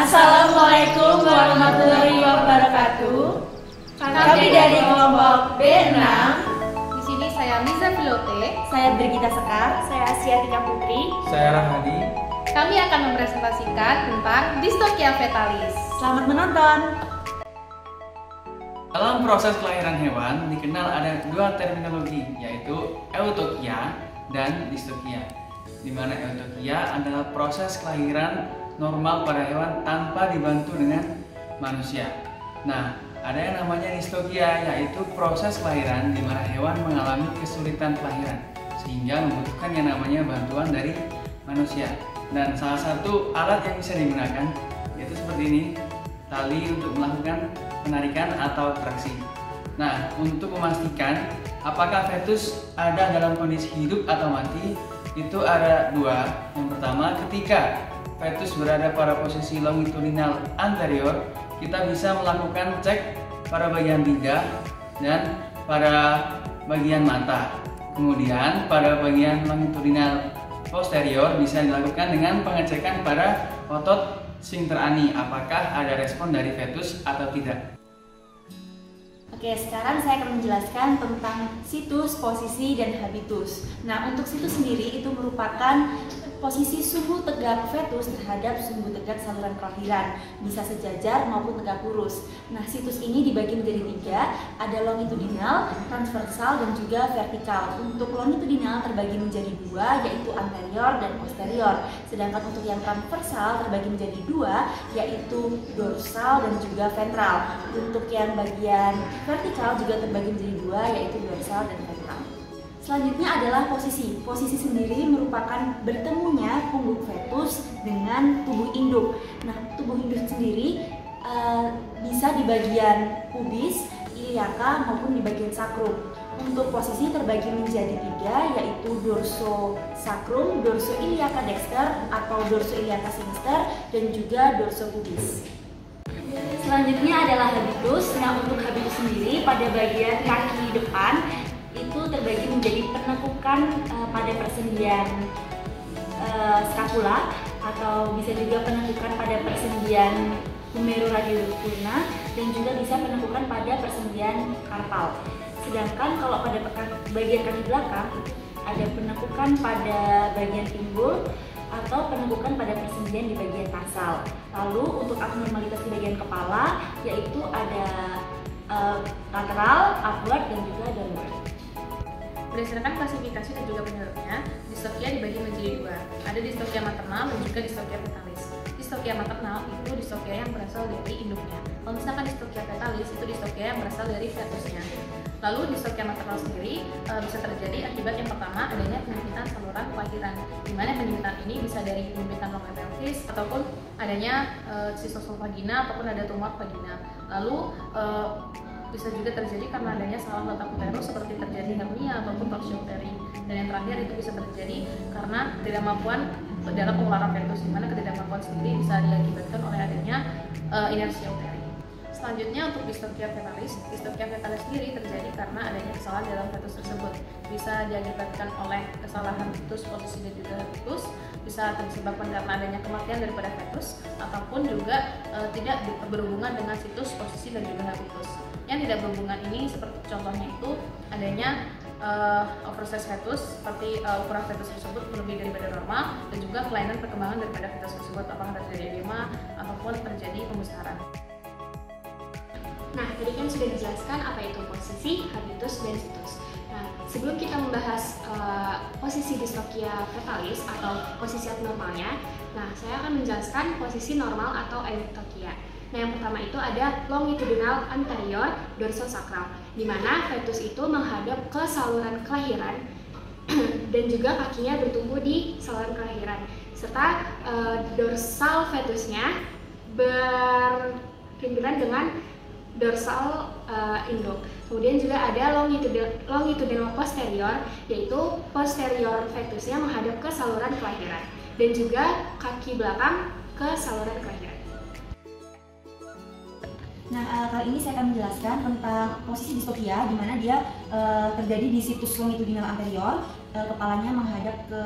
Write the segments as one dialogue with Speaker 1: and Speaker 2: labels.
Speaker 1: Assalamualaikum warahmatullahi wabarakatuh. Kami dari kelompok B6.
Speaker 2: Di sini saya Miza Filote,
Speaker 1: Saya Brigita Sekar. Saya Asia Tika Putri.
Speaker 3: Saya Rahadi.
Speaker 2: kami akan mempresentasikan tentang distokia fetalis.
Speaker 1: Selamat menonton.
Speaker 3: Dalam proses kelahiran hewan dikenal ada dua terminologi, yaitu eutokia dan distokia. Di mana eutokia adalah proses kelahiran normal pada hewan tanpa dibantu dengan manusia. Nah, ada yang namanya distokia, yaitu proses kelahiran di mana hewan mengalami kesulitan kelahiran sehingga membutuhkan yang namanya bantuan dari manusia. Dan salah satu alat yang bisa digunakan yaitu seperti ini, tali untuk melakukan penarikan atau traksi. Nah, untuk memastikan apakah fetus ada dalam kondisi hidup atau mati, itu ada dua. Yang pertama, ketika fetus berada pada posisi longitudinal anterior, kita bisa melakukan cek pada bagian lidah dan pada bagian mata. Kemudian pada bagian longitudinal posterior bisa dilakukan dengan pengecekan pada otot sphincter ani, apakah ada respon dari fetus atau tidak.
Speaker 1: Oke, sekarang saya akan menjelaskan tentang situs, posisi, dan habitus. Nah, untuk situs sendiri itu merupakan posisi sumbu tegak fetus terhadap sumbu tegak saluran kelahiran, bisa sejajar maupun tegak lurus. Nah, situs ini dibagi menjadi tiga, ada longitudinal, transversal, dan juga vertikal. Untuk longitudinal terbagi menjadi dua, yaitu anterior dan posterior. Sedangkan untuk yang transversal terbagi menjadi dua, yaitu dorsal dan juga ventral. Untuk yang bagian vertikal juga terbagi menjadi dua, yaitu dorsal dan ventral. Selanjutnya adalah posisi. Posisi sendiri merupakan bertemunya punggung fetus dengan tubuh induk. Nah, tubuh induk sendiri bisa di bagian pubis, iliaka maupun di bagian sakrum. Untuk posisi terbagi menjadi tiga, yaitu dorsosakrum, dorsoiliaca dexter atau dorsoiliaca sinister, dan juga dorsopubis. Selanjutnya adalah habitus. Nah, untuk habitus sendiri pada bagian kaki depan itu terbagi menjadi penekukan pada persendian scapula, atau bisa juga penekukan pada persendian humeroradiofurna, dan juga bisa penekukan pada persendian karpal. Sedangkan kalau pada bagian kaki belakang ada penekukan pada bagian pinggul atau penekukan pada persendian di bagian tarsal. Lalu untuk abnormalitas di bagian kepala yaitu ada lateral, upward, dan juga downward.
Speaker 2: Berdasarkan klasifikasi dan juga penyebabnya, distokia dibagi menjadi dua. Ada distokia maternal dan juga distokia fetalis. Distokia maternal itu distokia yang berasal dari induknya. Kalau misalkan distokia fetalis itu distokia yang berasal dari fetusnya. Lalu distokia maternal sendiri bisa terjadi akibat yang pertama adanya penyempitan saluran kelahiran, di mana penyempitan ini bisa dari penyempitan rongga pelvis ataupun adanya sistosol vagina ataupun ada tumor vagina. Lalu bisa juga terjadi karena adanya salah letak uterus seperti terjadi hernia ataupun torsi uteri. Dan yang terakhir itu bisa terjadi karena ketidakmampuan dalam pengeluaran fetus, di mana ketidakmampuan sendiri bisa diakibatkan oleh adanya inersia uteri. Selanjutnya untuk distokia fetalis sendiri terjadi karena adanya kesalahan dalam fetus tersebut. Bisa diakibatkan oleh kesalahan fetus, posisi, dan juga habitus. Bisa disebabkan karena adanya kematian daripada fetus, ataupun juga tidak berhubungan dengan situs, posisi, dan juga habitus. Yang tidak berhubungan ini seperti contohnya itu adanya oversize fetus, seperti ukuran fetus tersebut lebih daripada normal, dan juga kelainan perkembangan daripada fetus tersebut, apakah terjadi edema ataupun terjadi pembesaran.
Speaker 4: Nah, tadi kan sudah dijelaskan apa itu posisi, habitus, dan situs. Nah, sebelum kita membahas posisi distokia fetalis atau posisi abnormalnya, nah saya akan menjelaskan posisi normal atau eutokia. Nah, yang pertama itu ada longitudinal anterior dorsosakral, di mana fetus itu menghadap ke saluran kelahiran dan juga kakinya bertumbuh di saluran kelahiran, serta dorsal fetusnya berhimpiran dengan dorsal induk. Kemudian juga ada longitudinal posterior, yaitu posterior fetusnya menghadap ke saluran kelahiran, dan juga kaki belakang ke saluran kelahiran.
Speaker 1: Nah, kali ini saya akan menjelaskan tentang posisi distokia, di mana dia terjadi di situs longitudinal anterior, kepalanya menghadap ke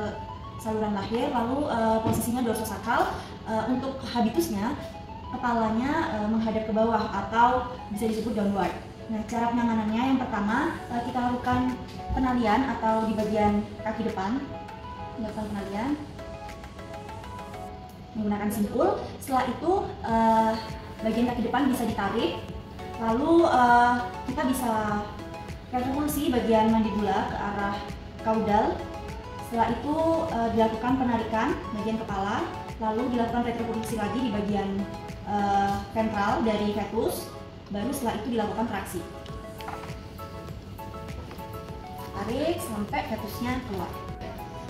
Speaker 1: saluran lahir, lalu posisinya dorsosakral. Untuk habitusnya kepalanya menghadap ke bawah atau bisa disebut downward. Nah, cara penanganannya yang pertama kita lakukan penalian atau di bagian kaki depan, melakukan penalian menggunakan simpul. Setelah itu bagian kaki depan bisa ditarik, lalu kita bisa retropulsi bagian mandibula ke arah kaudal. Setelah itu dilakukan penarikan bagian kepala, lalu dilakukan retropulsi lagi di bagian ventral dari fetus. Baru setelah itu dilakukan traksi. Tarik sampai fetusnya keluar.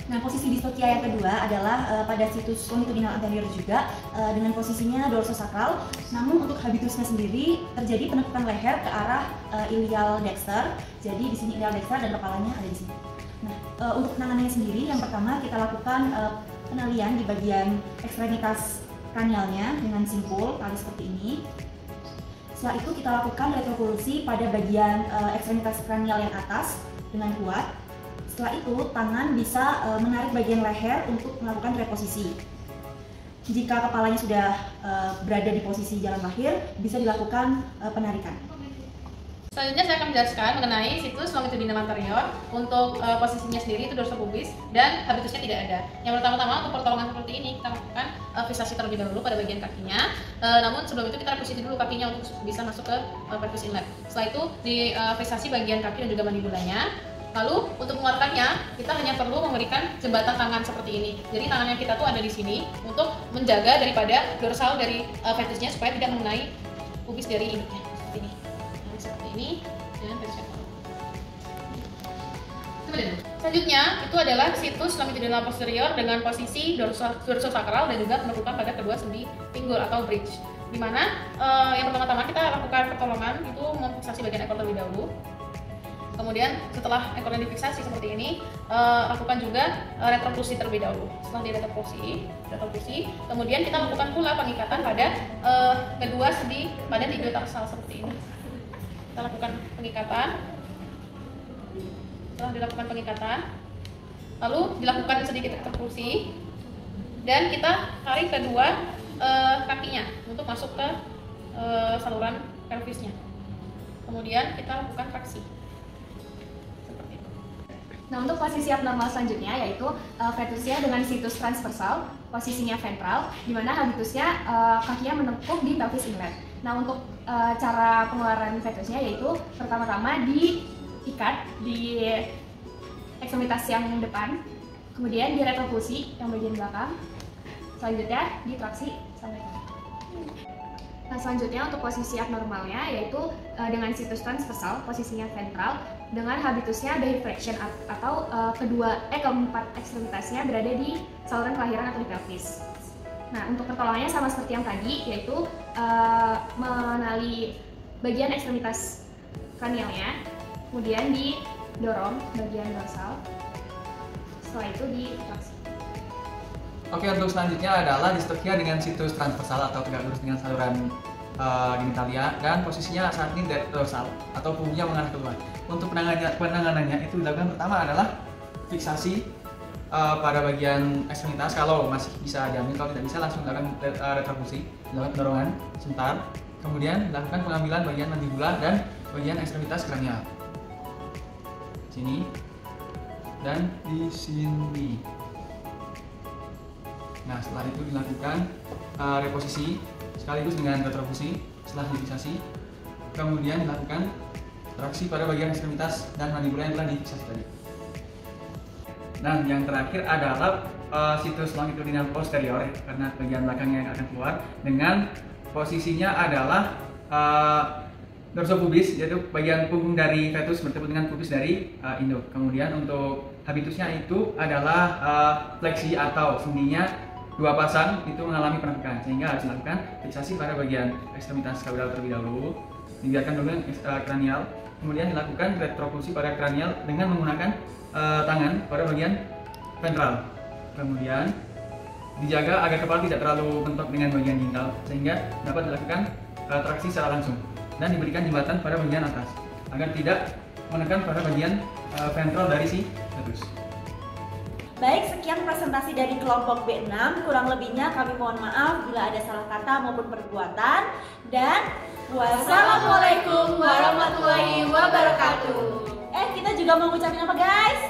Speaker 1: Nah, posisi distokia yang kedua adalah pada situs longitudinal anterior juga dengan posisinya dorsosakral. Namun untuk habitusnya sendiri terjadi penekukan leher ke arah ilial dexter. Jadi di sini ilial dexter dan kepalanya ada di sini. Nah, untuk penanganannya sendiri yang pertama kita lakukan penalian di bagian ekstremitas kranialnya dengan simpul tali seperti ini. Setelah itu kita lakukan retropulsi pada bagian ekstremitas kranial yang atas dengan kuat. Setelah itu tangan bisa menarik bagian leher untuk melakukan reposisi. Jika kepalanya sudah berada di posisi jalan lahir, bisa dilakukan penarikan.
Speaker 2: Selanjutnya saya akan menjelaskan mengenai situs longitudinal anterior. Untuk posisinya sendiri itu dorsopubis dan habitusnya tidak ada. Yang pertama-tama untuk pertolongan seperti ini kita lakukan fiksasi terlebih dahulu pada bagian kakinya. Namun sebelum itu kita reposisi dulu kakinya untuk bisa masuk ke pelvis inlet. Setelah itu di fiksasi bagian kaki dan juga mandibulanya. Lalu untuk mengeluarkannya kita hanya perlu memberikan jembatan tangan seperti ini. Jadi tangannya kita tuh ada di sini untuk menjaga daripada dorsal dari fetusnya supaya tidak mengenai pubis dari induknya seperti ini. Seperti ini dan fetusnya. Selanjutnya itu adalah situs longitudinal posterior dengan posisi dorsosakral dan juga penekukan pada kedua sendi pinggul atau bridge. Di mana yang pertama-tama kita lakukan pertolongan itu memfiksasi bagian ekor terlebih dahulu. Kemudian setelah ekornya difiksasi seperti ini, lakukan juga retropulsi terlebih dahulu. Setelah retropulsi, kemudian kita lakukan pula pengikatan pada kedua sendi pada tibial-tarsal seperti ini. Kita lakukan pengikatan. Setelah dilakukan pengikatan, lalu dilakukan sedikit retropulsi dan kita tarik kedua kakinya untuk masuk ke saluran pelvisnya. Kemudian kita lakukan traksi.
Speaker 4: Nah, untuk posisi abnormal selanjutnya yaitu fetusnya dengan situs transversal, posisinya ventral, di mana habitusnya kakinya menekuk di pelvis inlet. Nah, untuk cara pengeluaran fetusnya yaitu pertama-tama diikat di ekstremitas yang depan, kemudian diretropulsi yang bagian belakang, selanjutnya ditraksi sampai ke. Nah, selanjutnya untuk posisi abnormalnya yaitu dengan situs transversal, posisinya ventral, dengan habitusnya biflexion atau keempat ekstremitasnya berada di saluran kelahiran atau di pelvis. Nah, untuk pertolongannya sama seperti yang tadi, yaitu menali bagian ekstremitas kranialnya, kemudian didorong bagian dorsal, setelah itu ditraksi.
Speaker 3: Oke, untuk selanjutnya adalah distokia dengan situs transversal atau tegak lurus dengan saluran genitalia dan posisinya saat ini dorsal atau punggungnya mengarah keluar. Untuk penanganannya itu dilakukan pertama adalah fiksasi pada bagian ekstremitas kalau masih bisa diambil, kalau tidak bisa langsung dilakukan retropulsi, dilakukan dorongan sebentar, kemudian dilakukan pengambilan bagian mandibula dan bagian ekstremitas kranial. Sini dan di sini. Nah, setelah itu dilakukan reposisi sekaligus dengan retropulsi setelah difiksasi. Kemudian dilakukan traksi pada bagian ekstremitas dan mandibula yang telah difiksasi tadi. Dan yang terakhir adalah situs longitudinal posterior karena bagian belakangnya yang akan keluar dengan posisinya adalah dorsopubis, yaitu bagian punggung dari fetus bertemu dengan pubis dari induk. Kemudian untuk habitusnya itu adalah fleksi atau sendinya dua pasang itu mengalami penekakan sehingga harus dilakukan fiksasi pada bagian ekstremitas kaudal terlebih dahulu, dibiarkan dulu kranial, kemudian dilakukan retropulsi pada kranial dengan menggunakan tangan pada bagian ventral, kemudian dijaga agar kepala tidak terlalu mentok dengan bagian ginjal sehingga dapat dilakukan traksi secara langsung dan diberikan jembatan pada bagian atas agar tidak menekan pada bagian ventral dari si fetus.
Speaker 1: Baik, sekian sekian presentasi dari kelompok B6. Kurang lebihnya kami mohon maaf bila ada salah kata maupun perbuatan. Dan wassalamualaikum warahmatullahi wabarakatuh. Kita juga mau ngucapin apa guys?